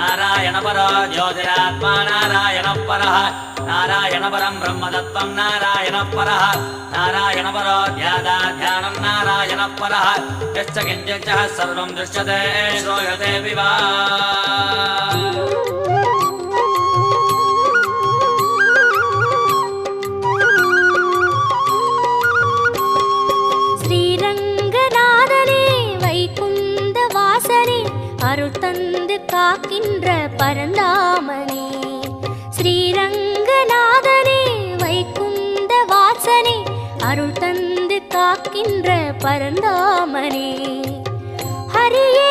नारायण परो ज्योतिरात्मा नारायण परः नारायण परं ब्रह्मतत्त्वं नारायण परः नारायण परो ध्यानं नारायण परः यश्च किञ्चित् सर्वं दृश्यते श्रूयते विवा அருள் தந்து காக்கின்ற பரந்தாமனே ஸ்ரீரங்கநாதனே வைகுந்த வாசனே அருள் தந்து காக்கின்ற பரந்தாமனே ஹரியே